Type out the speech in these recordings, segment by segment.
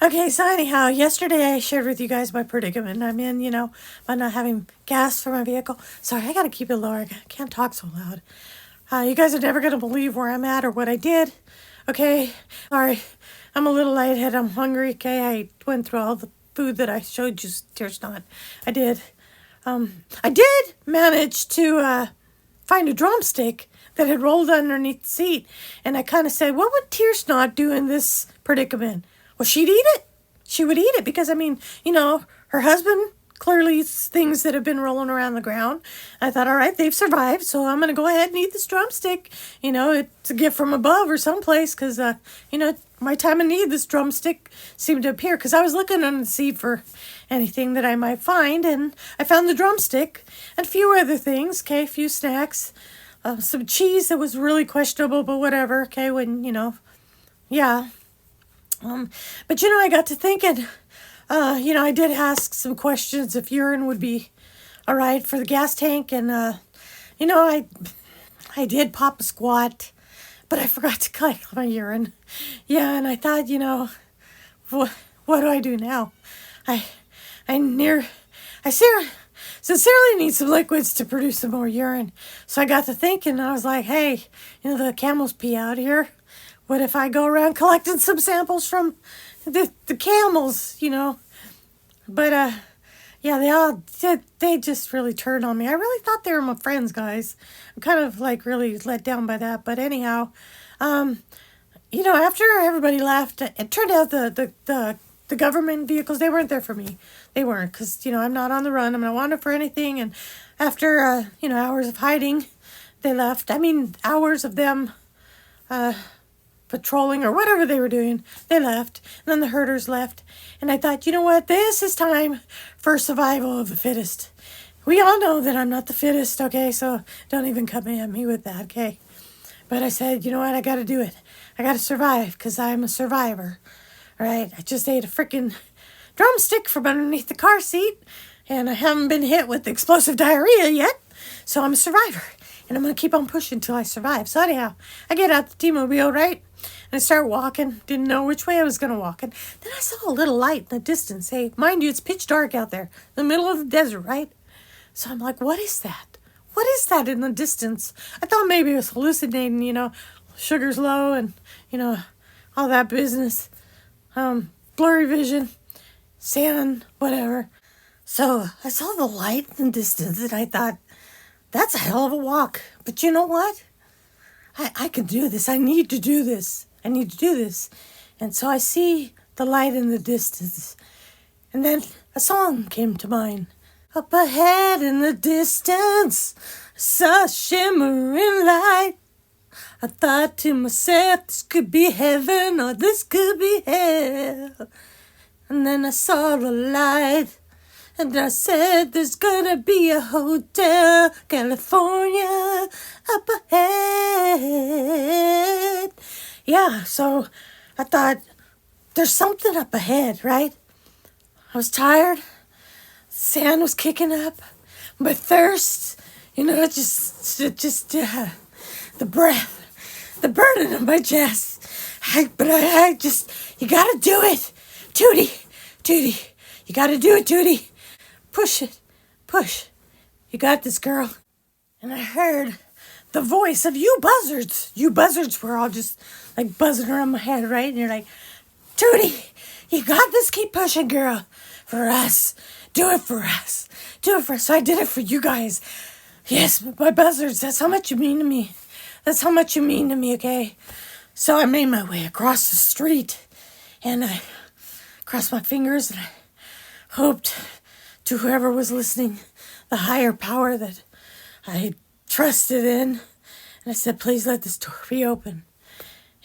Okay, so anyhow, yesterday I shared with you guys my predicament I'm in, by not having gas for my vehicle. Sorry, I gotta keep it lower. I can't talk so loud. You guys are never gonna believe where I'm at or what I did. Okay, sorry. I'm a little lightheaded. I'm hungry. Okay, I went through all the food that I showed you. Tears not. I did. I did manage to find a drumstick that had rolled underneath the seat, and I kind of said, "What would Tears not do in this predicament?" Well, she'd eat it. She would eat it because, her husband clearly eats things that have been rolling around the ground. I thought, all right, they've survived, so I'm going to go ahead and eat this drumstick. It's a gift from above or someplace because, my time of need, this drumstick seemed to appear because I was looking under the seat for anything that I might find, and I found the drumstick and a few other things, okay, a few snacks, some cheese that was really questionable, but whatever, okay, yeah. But I got to thinking, I did ask some questions if urine would be all right for the gas tank, and, I did pop a squat, but I forgot to collect my urine. Yeah, and I thought, what do I do now? I sincerely need some liquids to produce some more urine. So I got to thinking, I was like, hey, the camels pee out here. What if I go around collecting some samples from the camels, But, yeah, they just really turned on me. I really thought they were my friends, guys. I'm kind of, really let down by that. But anyhow, after everybody left, it turned out the government vehicles, they weren't there for me. They weren't, because, I'm not on the run. I'm not wanted for anything. And after, hours of hiding, they left. Hours of them, patrolling or whatever they were doing, they left. And then the herders left. And I thought, you know what? This is time for survival of the fittest. We all know that I'm not the fittest, okay? So don't even come at me with that, okay? But I said, you know what? I got to do it. I got to survive because I'm a survivor. All right? I just ate a freaking drumstick from underneath the car seat, and I haven't been hit with explosive diarrhea yet. So I'm a survivor. And I'm going to keep on pushing until I survive. So anyhow, I get out the T-Mobile, right? And I start walking. Didn't know which way I was going to walk. And then I saw a little light in the distance. Hey, mind you, it's pitch dark out there. In the middle of the desert, right? So I'm like, what is that? What is that in the distance? I thought maybe it was hallucinating, sugar's low and, all that business. Blurry vision, sand, whatever. So I saw the light in the distance and I thought, that's a hell of a walk. But you know what? I can do this. I need to do this. And so I see the light in the distance. And then a song came to mind. Up ahead in the distance, I saw a shimmering light. I thought to myself, this could be heaven or this could be hell. And then I saw the light. And I said, there's gonna be a hotel, California, up ahead. Yeah, so I thought, there's something up ahead, right? I was tired. Sand was kicking up. My thirst, the breath, the burden of my chest. You gotta do it. Tootie, you gotta do it, Tootie. Push it. Push. You got this, girl. And I heard the voice of you buzzards. You buzzards were all just buzzing around my head, right? And you're like, Tootie, you got this. Keep pushing, girl. For us. Do it for us. So I did it for you guys. Yes, my buzzards. That's how much you mean to me. Okay? So I made my way across the street. And I crossed my fingers and I hoped to whoever was listening, the higher power that I trusted in. And I said, please let this door be open.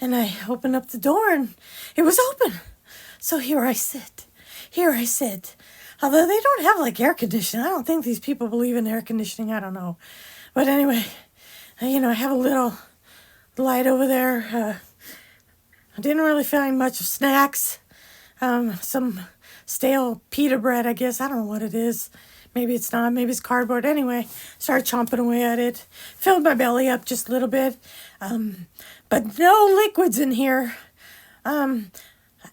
And I opened up the door and it was open. So here I sit. Although they don't have air conditioning. I don't think these people believe in air conditioning. I don't know. But anyway, I have a little light over there. I didn't really find much of snacks. Some stale pita bread, I guess. I don't know what it is. Maybe it's not. Maybe it's cardboard. Anyway, started chomping away at it. Filled my belly up just a little bit. But no liquids in here.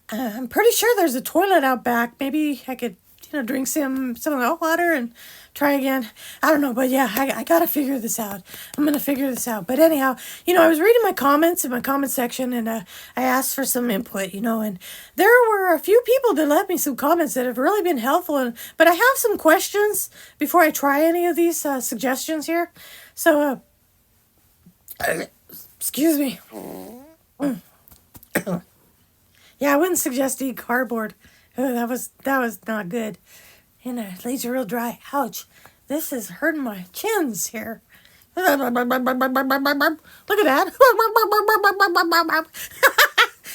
I'm pretty sure there's a toilet out back. Maybe I could, drink some of the water and try again. I don't know, but yeah, I gotta figure this out. I'm gonna figure this out. But anyhow, I was reading my comments in my comment section, and I asked for some input, and there were a few people that left me some comments that have really been helpful. But I have some questions before I try any of these suggestions here. So, excuse me. Yeah, I wouldn't suggest eating cardboard. That was not good. It leaves you real dry. Ouch. This is hurting my chins here. Look at that.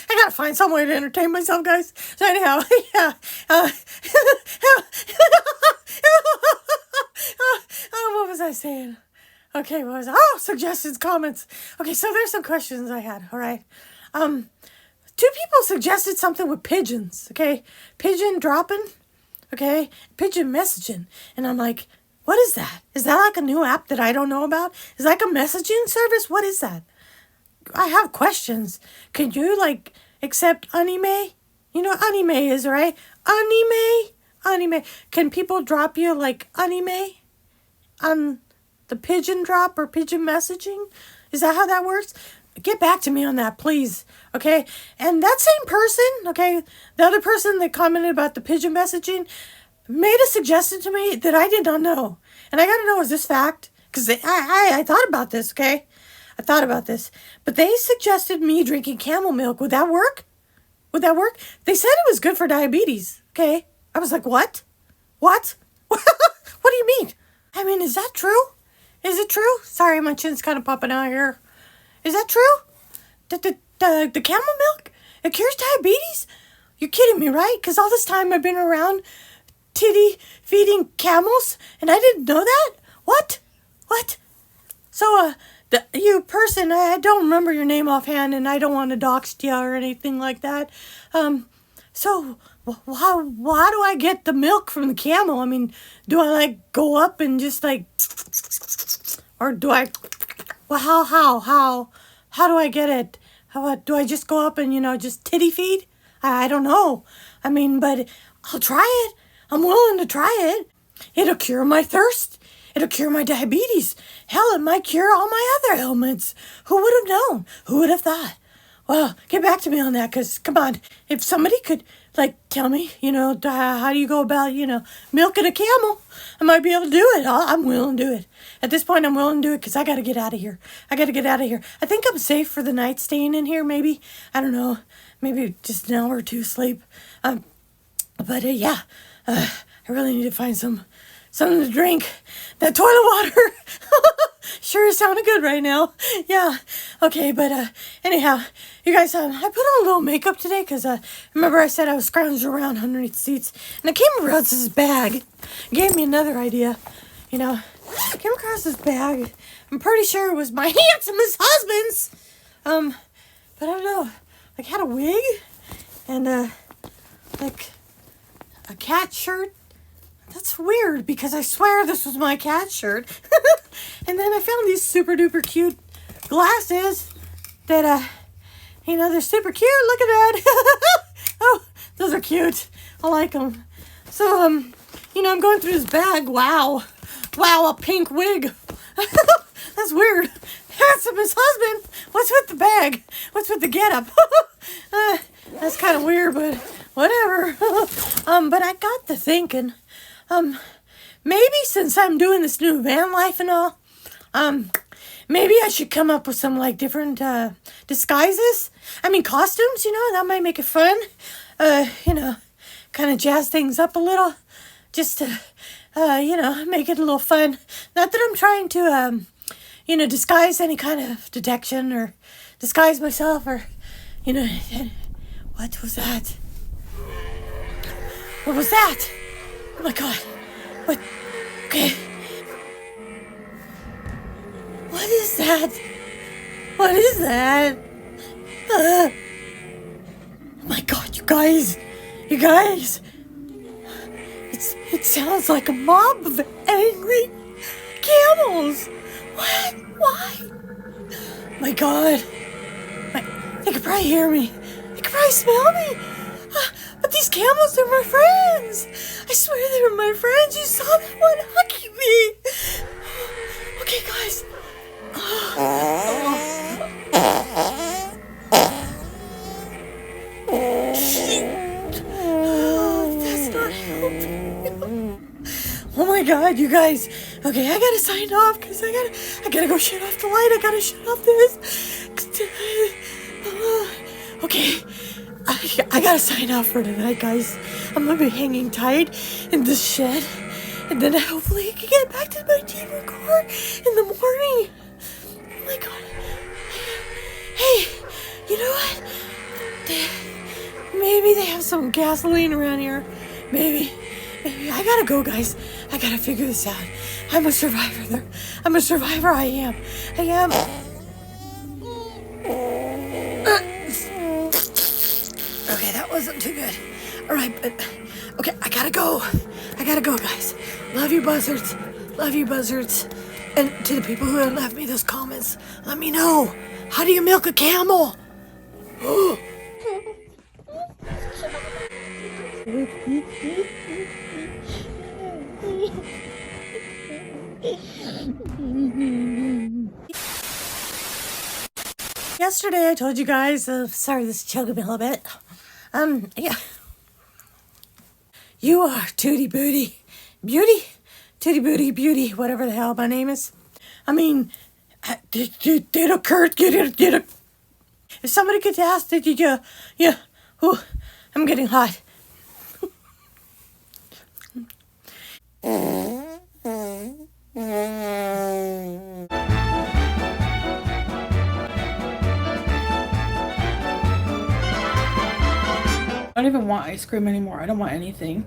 I gotta find some way to entertain myself, guys. So anyhow, yeah. What was I saying? Okay, what was I? Oh, suggestions, comments. Okay, so there's some questions I had, all right? Two people suggested something with pigeons, okay? Pigeon dropping, okay? Pigeon messaging. And I'm like, what is that? Is that like a new app that I don't know about? Is that like a messaging service? What is that? I have questions. Can you, accept anime? You know what anime is, right? Anime. Can people drop you, anime on the pigeon drop or pigeon messaging? Is that how that works? Get back to me on that, please. Okay? And that same person, okay, the other person that commented about the pigeon messaging made a suggestion to me that I did not know. And I gotta know, is this fact? Because I thought about this, okay? I thought about this. But they suggested me drinking camel milk. Would that work? Would that work? They said it was good for diabetes, okay? I was like, what? What? What do you mean? I mean, is that true? Is it true? Sorry, my chin's kind of popping out here. Is that true? The camel milk? It cures diabetes? You're kidding me, right? Because all this time I've been around titty feeding camels and I didn't know that? What? So, you person, I don't remember your name offhand and I don't want to dox you or anything like that. So, how do I get the milk from the camel? I mean, do I go up and just or do I... Well, how do I get it? Do I just go up and, just titty feed? I don't know. I mean, but I'll try it. I'm willing to try it. It'll cure my thirst. It'll cure my diabetes. Hell, it might cure all my other ailments. Who would have known? Who would have thought? Well, get back to me on that, because, come on, if somebody could, tell me, how do you go about, milking a camel, I might be able to do it. I'm willing to do it. At this point, I'm willing to do it because I got to get out of here. I think I'm safe for the night staying in here, maybe. I don't know. Maybe just an hour or two sleep. But yeah, I really need to find something to drink. That toilet water sure is sounding good right now. Yeah. Okay, but anyhow, you guys, I put on a little makeup today because remember I said I was scrounging around underneath the seats, and I came across this bag. It gave me another idea. I came across this bag. I'm pretty sure it was my handsomest husband's. But I don't know. Had a wig and a cat shirt. That's weird because I swear this was my cat shirt. And then I found these super duper cute glasses that, they're super cute. Look at that. Oh, those are cute. I like them. So, I'm going through this bag. Wow, a pink wig. That's weird. Handsome his husband. What's with the bag? What's with the getup? That's kind of weird, but whatever. But I got to thinking, maybe since I'm doing this new van life and all, maybe I should come up with some different disguises. I mean, costumes. That might make it fun. Kind of jazz things up a little, just to, make it a little fun. Not that I'm trying to, disguise any kind of detection or disguise myself or, what was that? What was that? Oh my God. What? Okay. What is that? What is that? Oh my God, you guys. It sounds like a mob of angry camels. What? Why? My God. They could probably hear me. They could probably smell me. These camels are my friends. I swear they were my friends. You saw that one hugging me. Okay, guys. That's not helping. Oh my God, you guys. Okay, I gotta sign off because I gotta go shut off the light. I gotta shut off this. Okay, I gotta sign off for tonight, guys. I'm gonna be hanging tight in this shed, and then hopefully I can get back to my TV car in the morning. Oh my God. Hey, you know what? Maybe they have some gasoline around here. Maybe. I gotta go, guys. I gotta figure this out. I'm a survivor there. I'm a survivor. I am. Okay, that wasn't too good. All right, but okay, I gotta go, guys. Love you, buzzards. Love you, buzzards. And to the people who have left me those comments, let me know. How do you milk a camel? Yesterday I told you guys, sorry this is choking me a little bit. Yeah. You are Tootie Booty. Beauty? Tootie Booty, Beauty, whatever the hell my name is. I mean, did a Kurt get it? If somebody could ask, did you, yeah. Ooh, I'm getting hot. I don't even want ice cream anymore. I don't want anything.